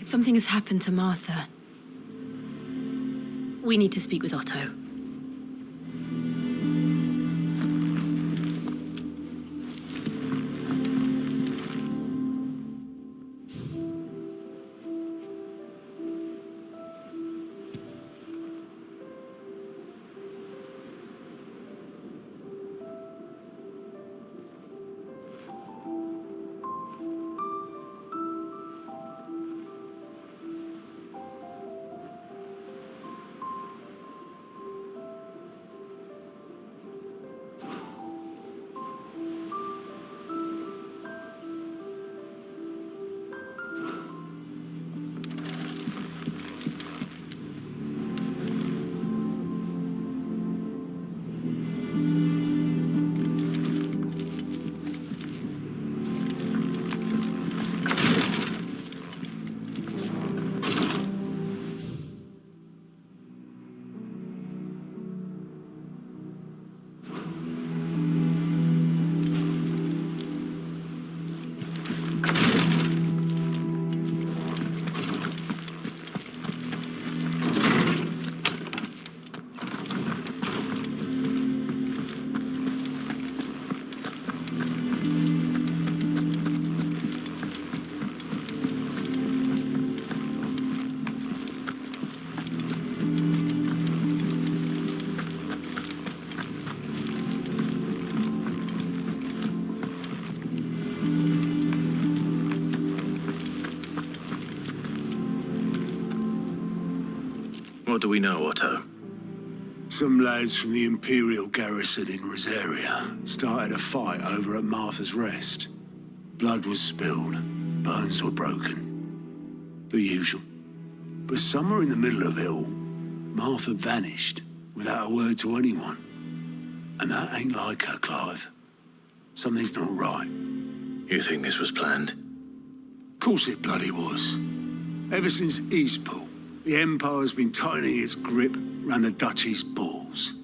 Something has happened to Martha. We need to speak with Otto. What do we know, Otto? Some lads from the Imperial garrison in Rosaria started a fight over at Martha's Rest. Blood was spilled, bones were broken. The usual. But somewhere in the middle of it all, Martha vanished without a word to anyone. And that ain't like her, Clive. Something's not right. You think this was planned? Course it bloody was. Ever since Eastpool, the Empire's been tightening its grip round the Duchy's balls.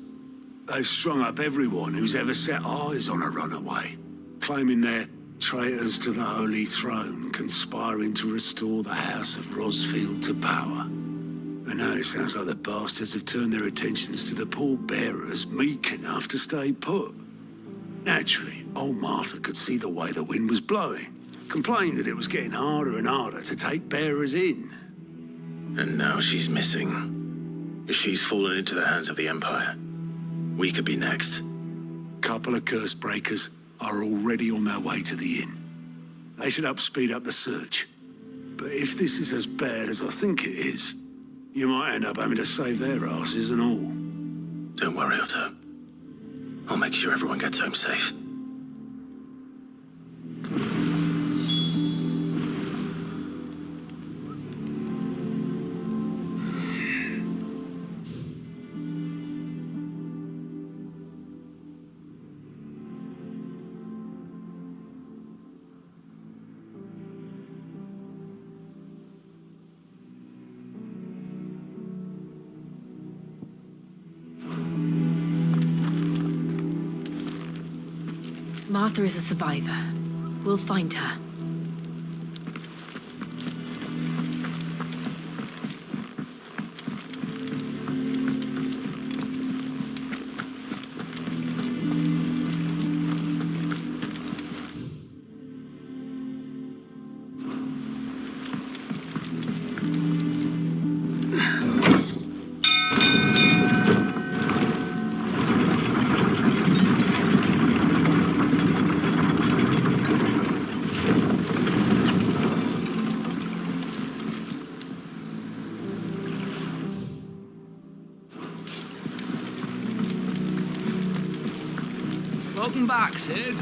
They've strung up everyone who's ever set eyes on a runaway, claiming they're traitors to the Holy Throne, conspiring to restore the House of Rosfield to power. And now it sounds like the bastards have turned their attentions to the pallbearers meek enough to stay put. Naturally, old Martha could see the way the wind was blowing, complained that it was getting harder and harder to take bearers in. And now she's missing. If she's fallen into the hands of the Empire, we could be next. Couple of curse breakers are already on their way to the inn. They should help speed up the search. But if this is as bad as I think it is, you might end up having to save their asses and all. Don't worry, Otto. I'll make sure everyone gets home safe. Martha is a survivor. We'll find her. Welcome back, Sid.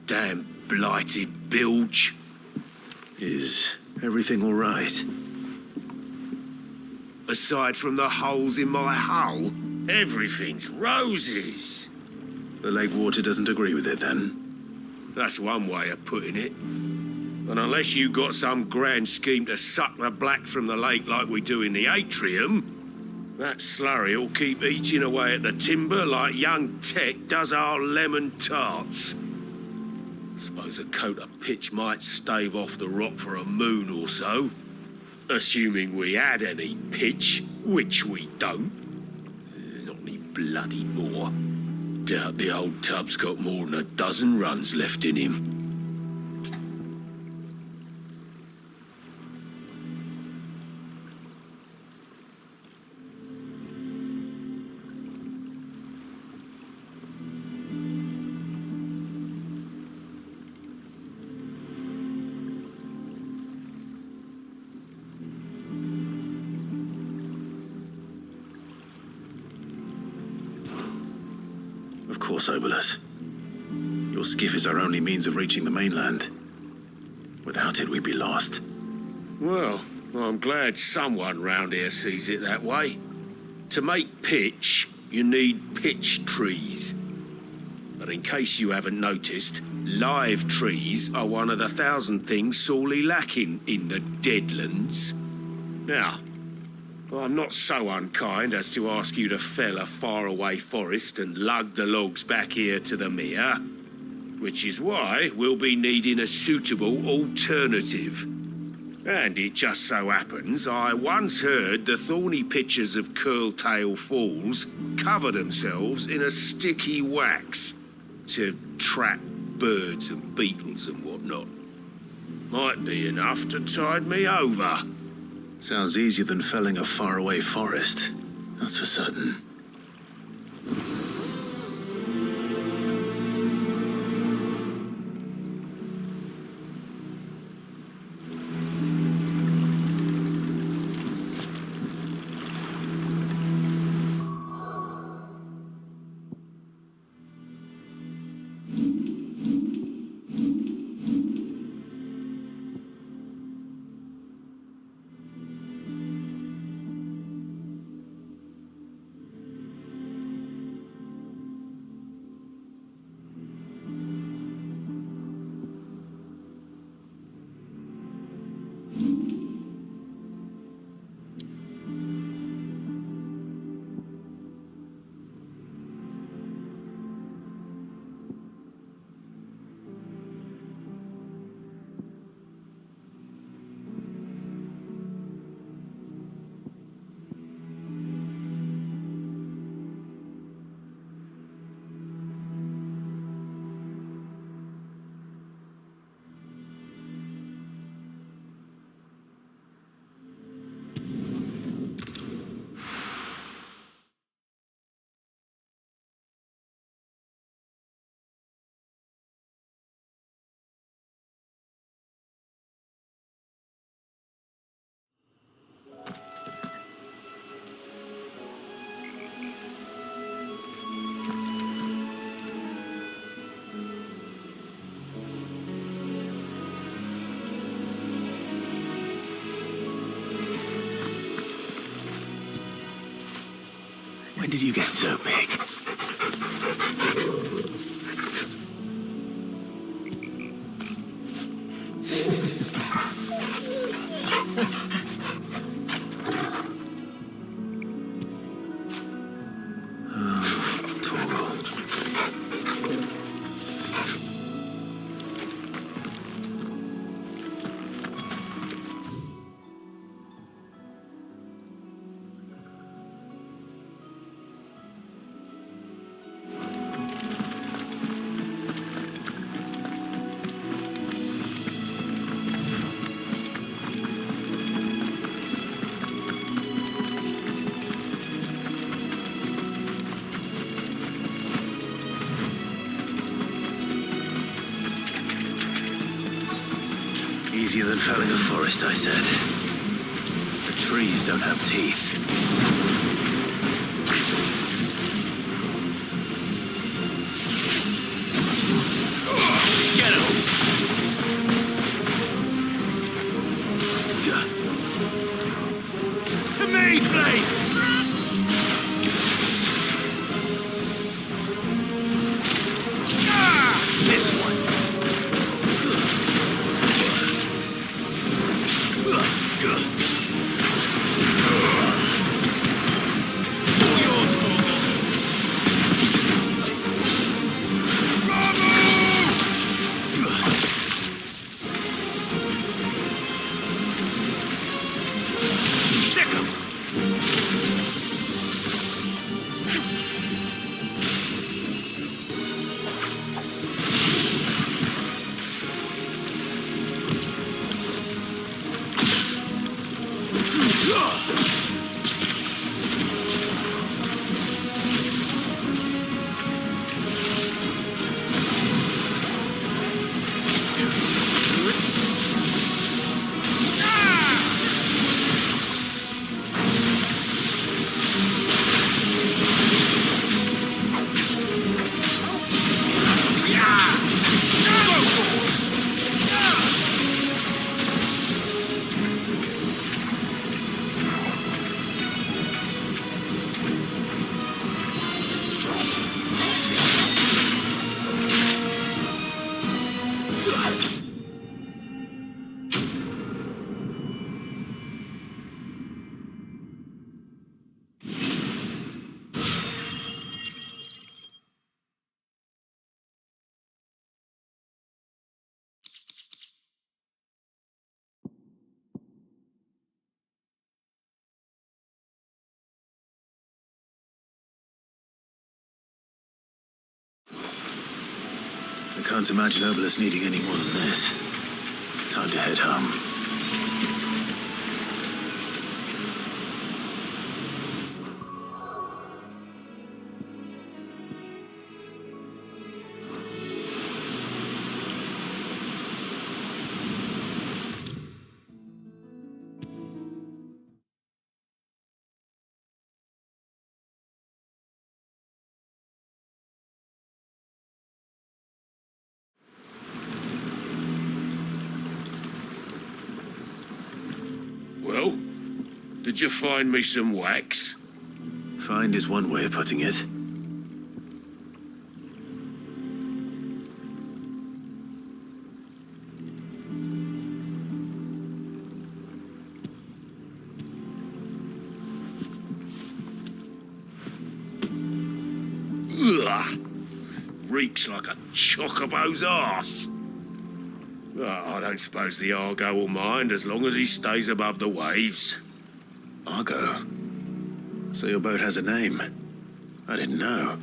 Damn blighted bilge. Is everything all right? Aside from the holes in my hull, everything's roses. The lake water doesn't agree with it, then? That's one way of putting it. And unless you got some grand scheme to suck the black from the lake like we do in the atrium, That slurry'll keep eating away at the timber like young Tech does our lemon tarts. Suppose a coat of pitch might stave off the rot for a moon or so. Assuming we had any pitch, which we don't. Not any bloody more. Doubt the old tub's got more than a dozen runs left in him. Of course, Obolus. Your skiff is our only means of reaching the mainland. Without it, we'd be lost. Well, I'm glad someone round here sees it that way. To make pitch, you need pitch trees. But in case you haven't noticed, live trees are one of the 1,000 things sorely lacking in the Deadlands. Now, I'm not so unkind as to ask you to fell a faraway forest and lug the logs back here to the mere, which is why we'll be needing a suitable alternative. And it just so happens I once heard the thorny pitchers of Curltail Falls cover themselves in a sticky wax to trap birds and beetles and whatnot. Might be enough to tide me over. Sounds easier than felling a faraway forest. That's for certain. When did you get so big? Easier than felling a forest, I said. The trees don't have teeth. Get him! To me, please! This one. Can't imagine Obelisk needing any more than this. Time to head home. Well, did you find me some wax? Find is one way of putting it. Ugh! Reeks like a chocobo's arse. Well, I don't suppose the Argo will mind as long as he stays above the waves. Argo? So your boat has a name? I didn't know.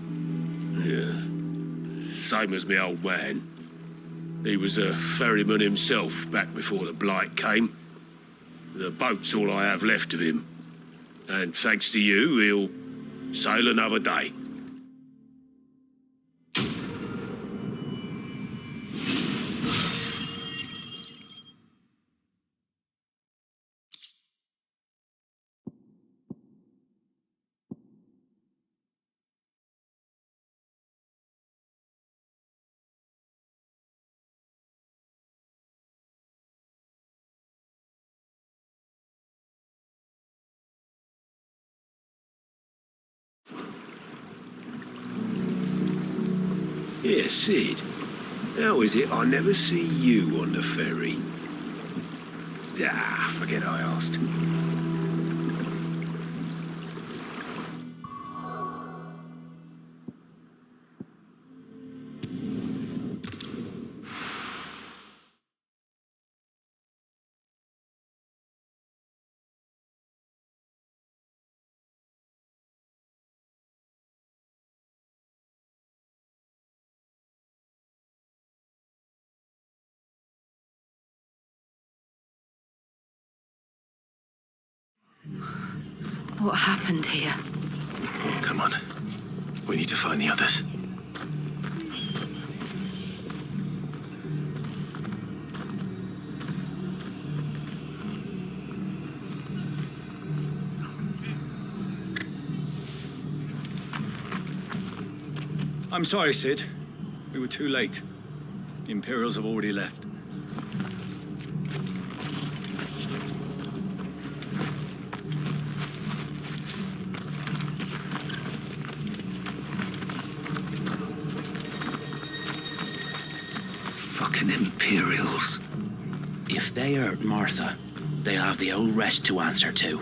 Yeah. Same as me old man. He was a ferryman himself back before the Blight came. The boat's all I have left of him. And thanks to you, he'll sail another day. Yeah, Sid. How is it I never see you on the ferry? Ah, forget I asked. What happened here? Come on. We need to find the others. I'm sorry, Sid. We were too late. The Imperials have already left. Fucking Imperials. If they hurt Martha, they'll have the whole rest to answer to.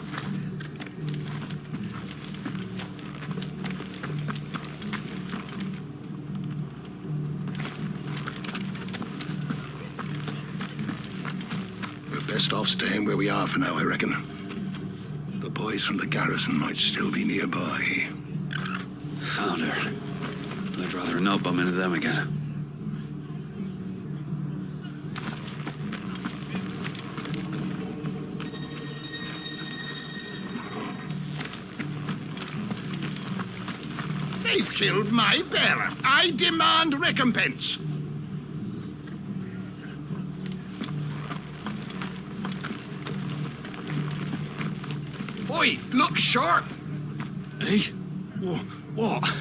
We're best off staying where we are for now, I reckon. The boys from the garrison might still be nearby. Founder. I'd rather not bump into them again. They've killed my bearer. I demand recompense. Oi, look sharp! Hey? What?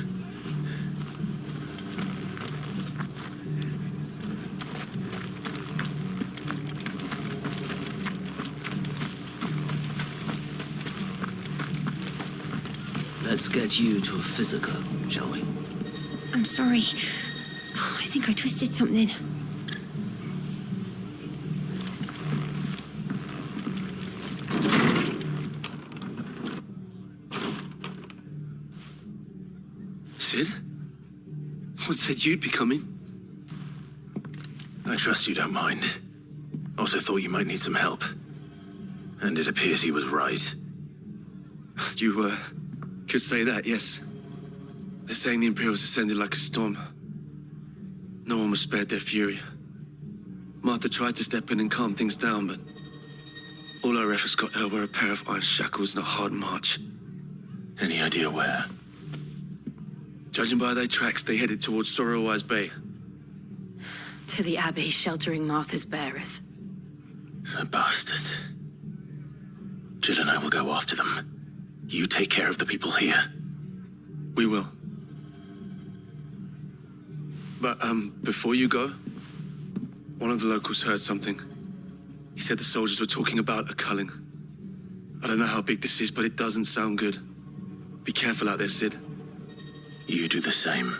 Let's get you to a physical, shall we? I'm sorry. I think I twisted something. Sid? What said you'd be coming? I trust you don't mind. Also thought you might need some help. And it appears he was right. You, could say that, yes. They're saying the Imperials ascended like a storm. No one was spared their fury. Martha tried to step in and calm things down, but all our efforts got her were a pair of iron shackles and a hard march. Any idea where? Judging by their tracks, they headed towards Sorrowwise Bay. To the Abbey, sheltering Martha's bearers. The bastards. Jill and I will go after them. You take care of the people here. We will. But, before you go, one of the locals heard something. He said the soldiers were talking about a culling. I don't know how big this is, but it doesn't sound good. Be careful out there, Sid. You do the same.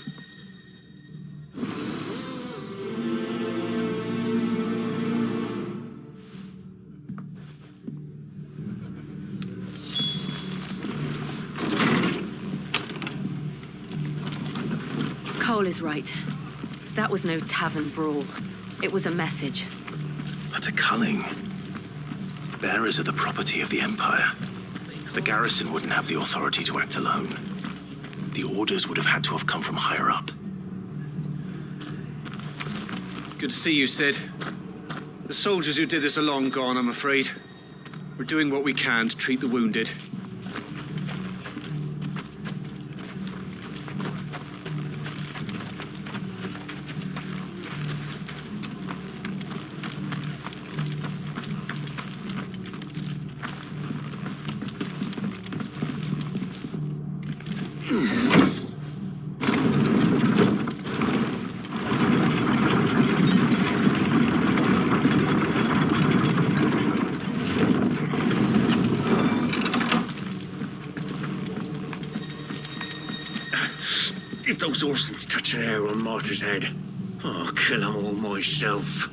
Cole is right. That was no tavern brawl. It was a message. But a culling. Bearers are the property of the Empire. The garrison wouldn't have the authority to act alone. The orders would have had to have come from higher up. Good to see you, Sid. The soldiers who did this are long gone, I'm afraid. We're doing what we can to treat the wounded. If those Orsons touch an hair on Martha's head, I'll kill them all myself.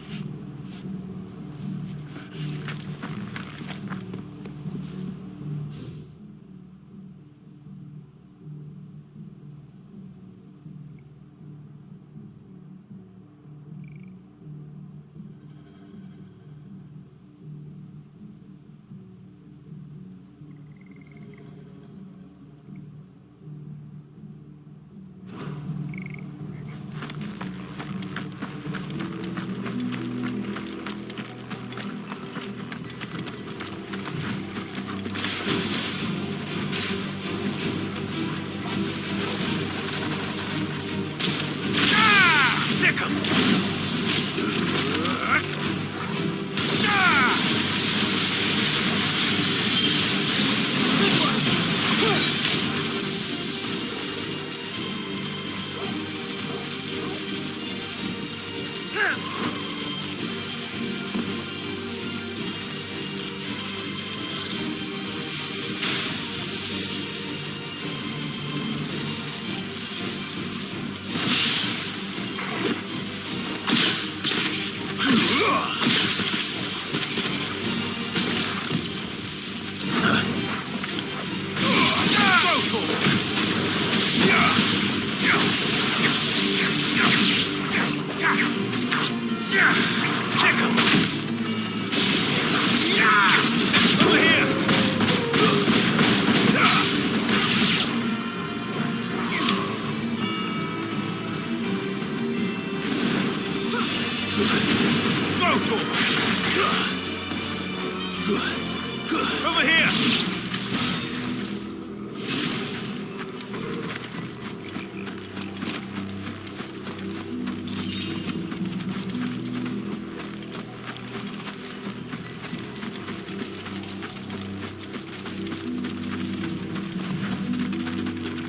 Over here!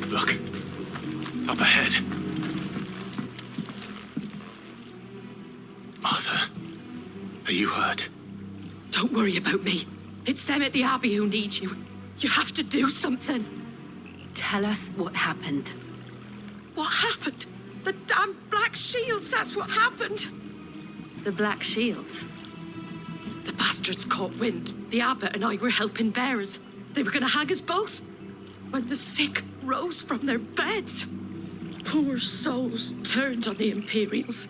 Look. Up ahead. Martha, are you hurt? Don't worry about me. It's them at the Abbey who need you. You have to do something. Tell us what happened. What happened? The damn Black Shields, that's what happened. The Black Shields? The bastards caught wind. The abbot and I were helping bearers. They were going to hang us both. When the sick rose from their beds, poor souls turned on the Imperials.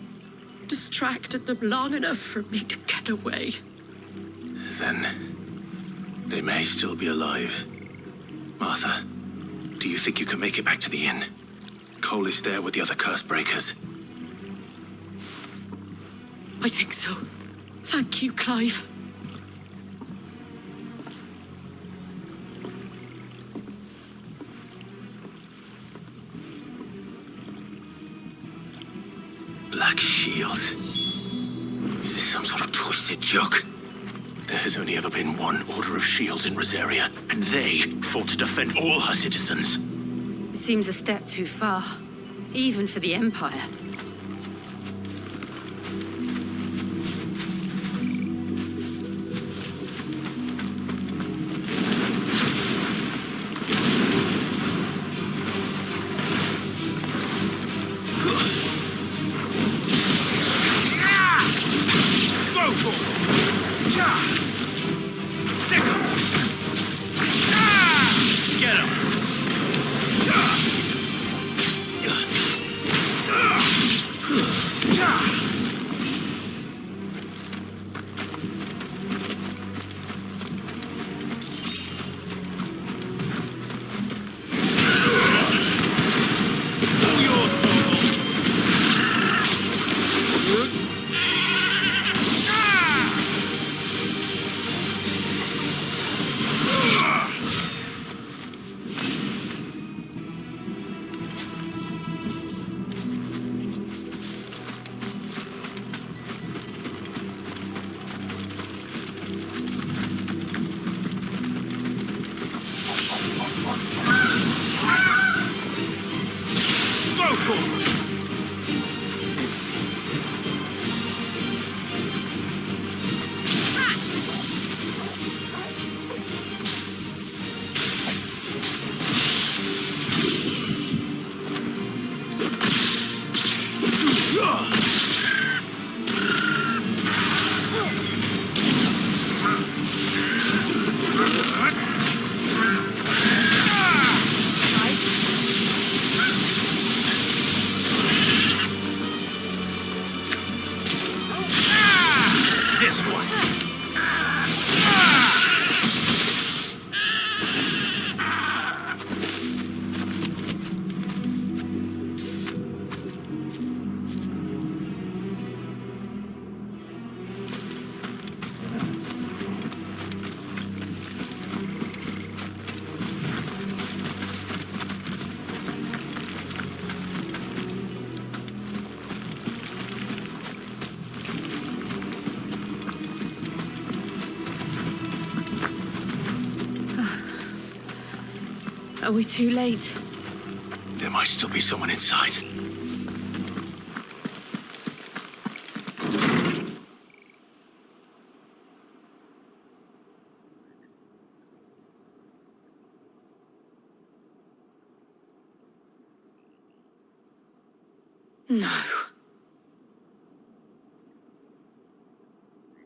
Distracted them long enough for me to get away. Then they may still be alive. Martha, do you think you can make it back to the inn? Cole is there with the other curse breakers. I think so. Thank you, Clive. Black shields. Is this some sort of twisted joke? There has only ever been one Order of Shields in Rosaria, and they fought to defend all her citizens. It seems a step too far, even for the Empire. Are we too late? There might still be someone inside. No.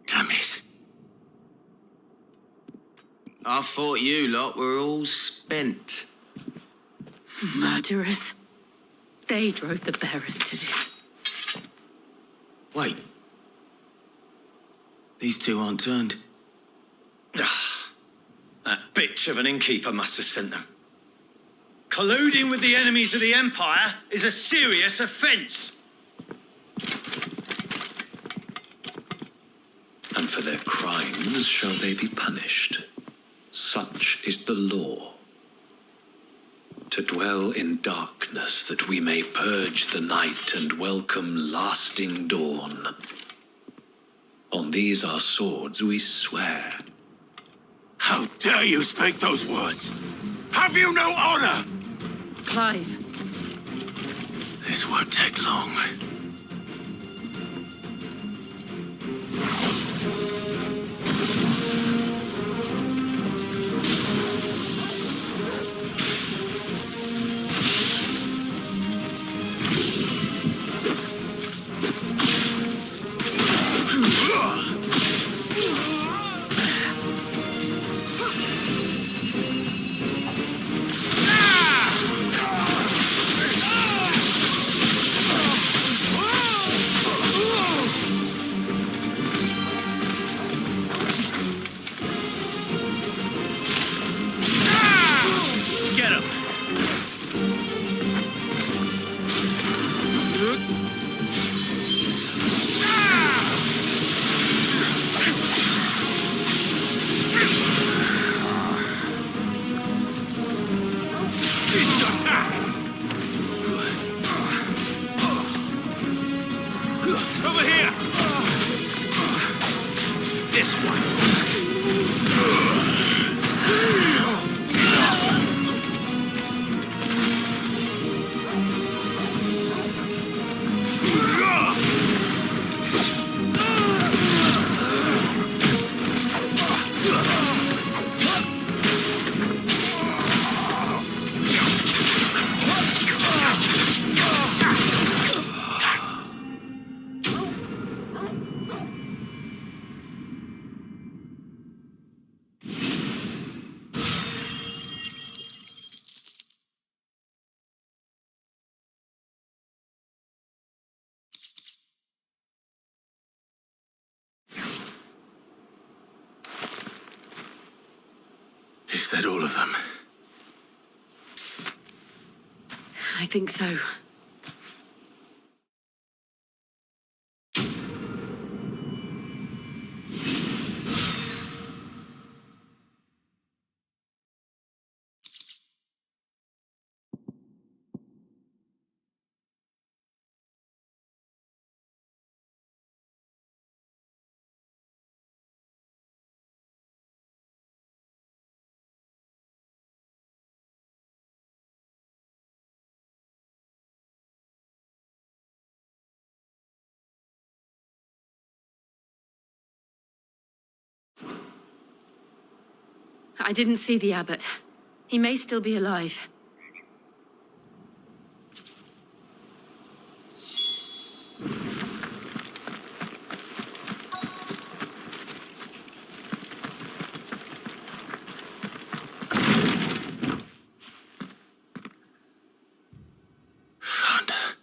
Damn it. I thought you lot were all spent. Murderers. They drove the bearers to this. Wait. These two aren't turned. That bitch of an innkeeper must have sent them. Colluding with the enemies of the Empire is a serious offence. And for their crimes shall they be punished. Such is the law. To dwell in darkness that we may purge the night and welcome lasting dawn. On these our swords we swear. How dare you speak those words? Have you no honor? Clive. This won't take long. Over here! This Is that all of them? I think so. I didn't see the abbot. He may still be alive. Found her.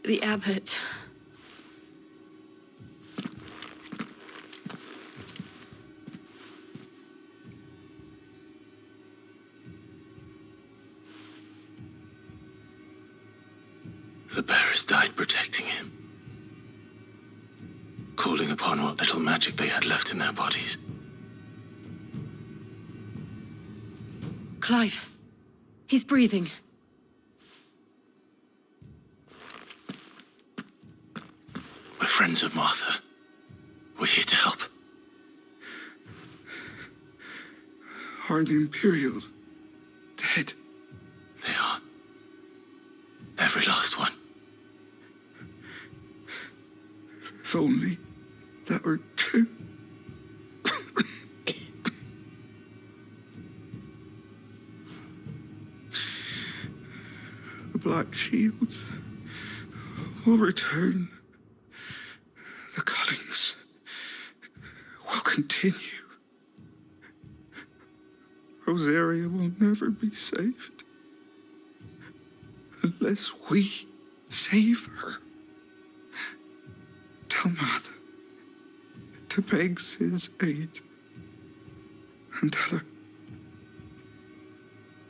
The abbot. The bearers died protecting him. Calling upon what little magic they had left in their bodies. Clive. He's breathing. We're friends of Martha. We're here to help. Are the Imperials dead? They are. Every last one. If only that were true. The Black Shields will return. The Cullings will continue. Rosaria will never be saved unless we save her. Tell Mother to beg Sid's aid and tell her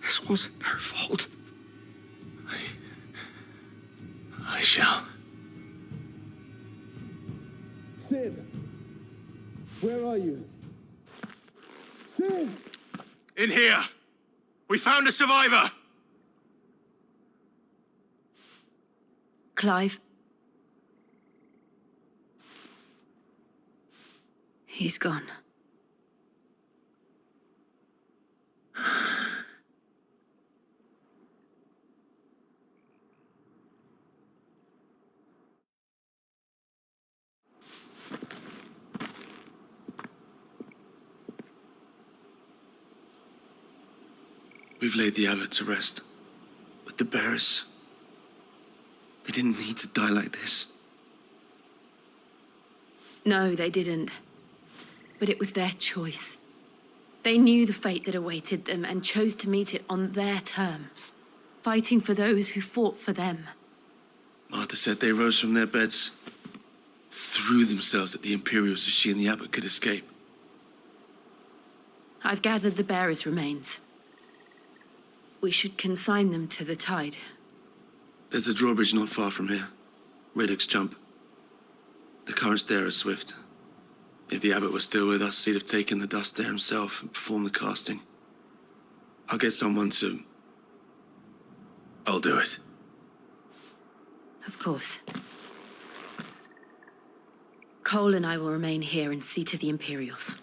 this wasn't her fault. I shall. Sid, where are you? Sid! In here! We found a survivor! Clive. He's gone. We've laid the abbot to rest. But the bearers, they didn't need to die like this. No, they didn't. But it was their choice. They knew the fate that awaited them and chose to meet it on their terms, fighting for those who fought for them. Martha said they rose from their beds, threw themselves at the Imperials so she and the abbot could escape. I've gathered the bearers' remains. We should consign them to the tide. There's a drawbridge not far from here. Radix jump. The currents there are swift. If the abbot was still with us, he'd have taken the dust there himself and performed the casting. I'll get someone to... I'll do it. Of course. Cole and I will remain here and see to the Imperials.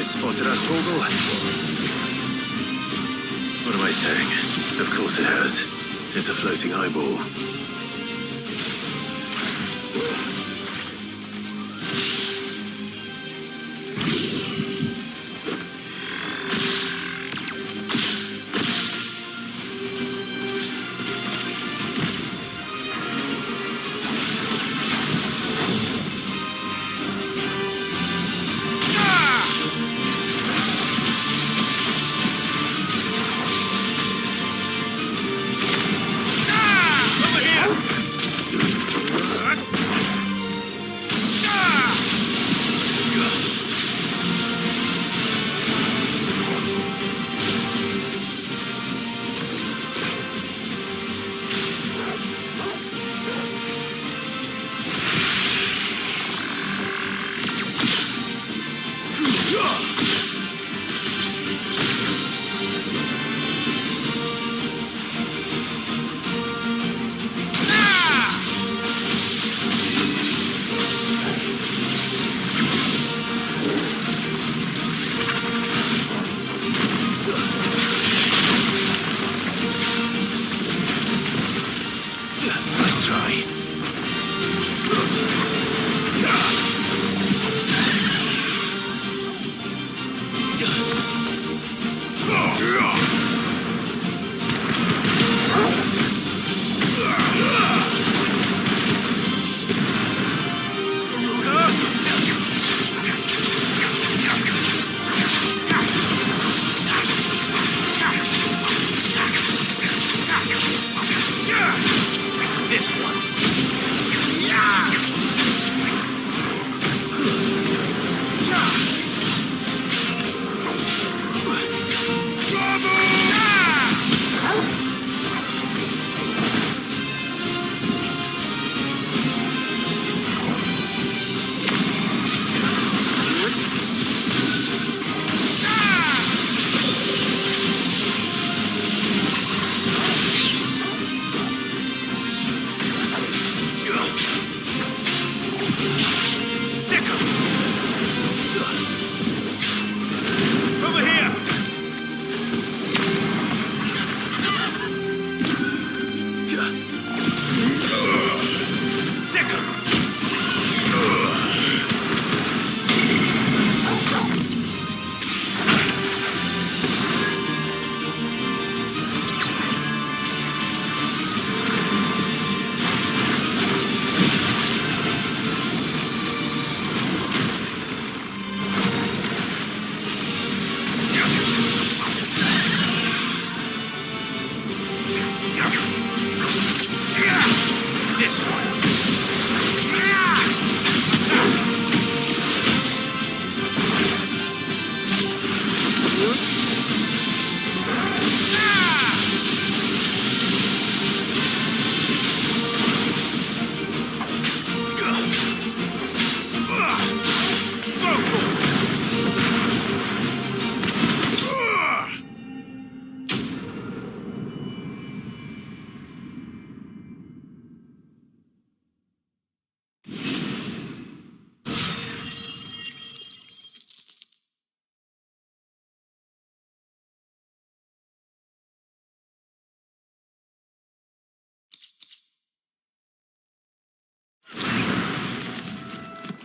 Spotted us, Torgal? What am I saying? Of course it has. It's a floating eyeball. Over here!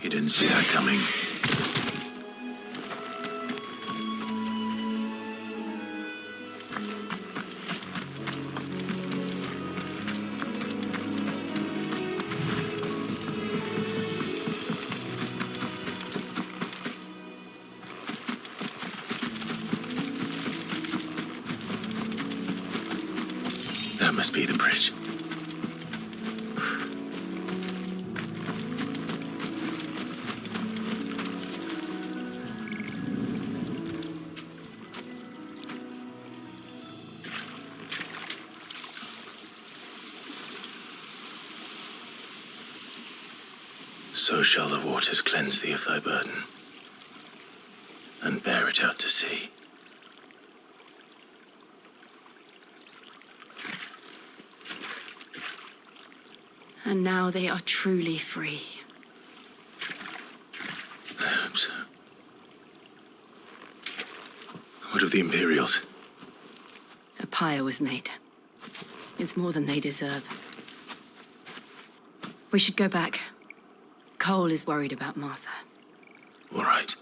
You didn't see that coming. That must be the bridge. So shall the waters cleanse thee of thy burden, and bear it out to sea. And now they are truly free. I hope so. What of the Imperials? A pyre was made. It's more than they deserve. We should go back. Cole is worried about Martha. All right.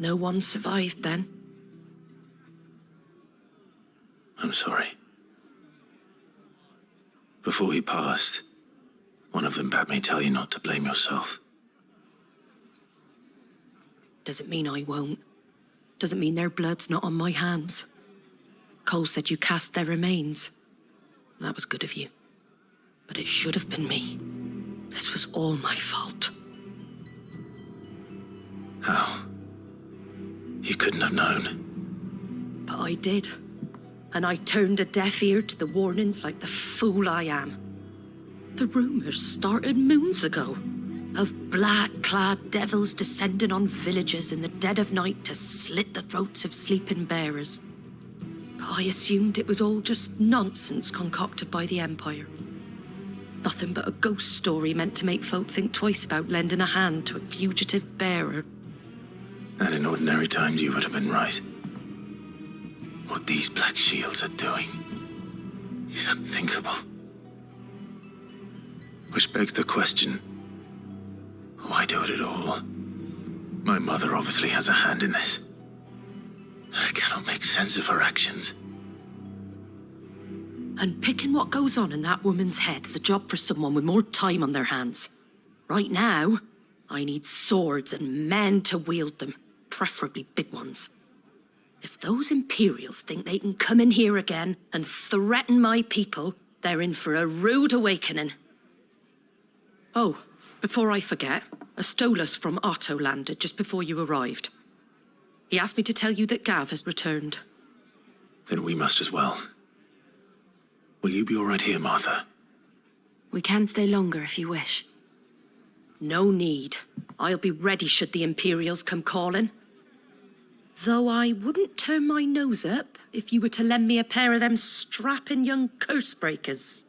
No one survived then? I'm sorry. Before he passed, one of them bade me tell you not to blame yourself. Does it mean I won't? Does it mean their blood's not on my hands? Cole said you cast their remains. That was good of you. But it should have been me. This was all my fault. How? You couldn't have known. But I did. And I turned a deaf ear to the warnings like the fool I am. The rumours started moons ago of black-clad devils descending on villages in the dead of night to slit the throats of sleeping bearers. But I assumed it was all just nonsense concocted by the Empire. Nothing but a ghost story meant to make folk think twice about lending a hand to a fugitive bearer. And in ordinary times you would have been right. What these Black Shields are doing is unthinkable. Which begs the question, why do it at all? My mother obviously has a hand in this. I cannot make sense of her actions. And picking what goes on in that woman's head is a job for someone with more time on their hands. Right now, I need swords and men to wield them, preferably big ones. If those Imperials think they can come in here again and threaten my people, they're in for a rude awakening. Oh, before I forget, a Stolas from Otto landed just before you arrived. He asked me to tell you that Gav has returned. Then we must as well. Will you be all right here, Martha? We can stay longer if you wish. No need. I'll be ready should the Imperials come calling. Though I wouldn't turn my nose up if you were to lend me a pair of them strapping young curse breakers.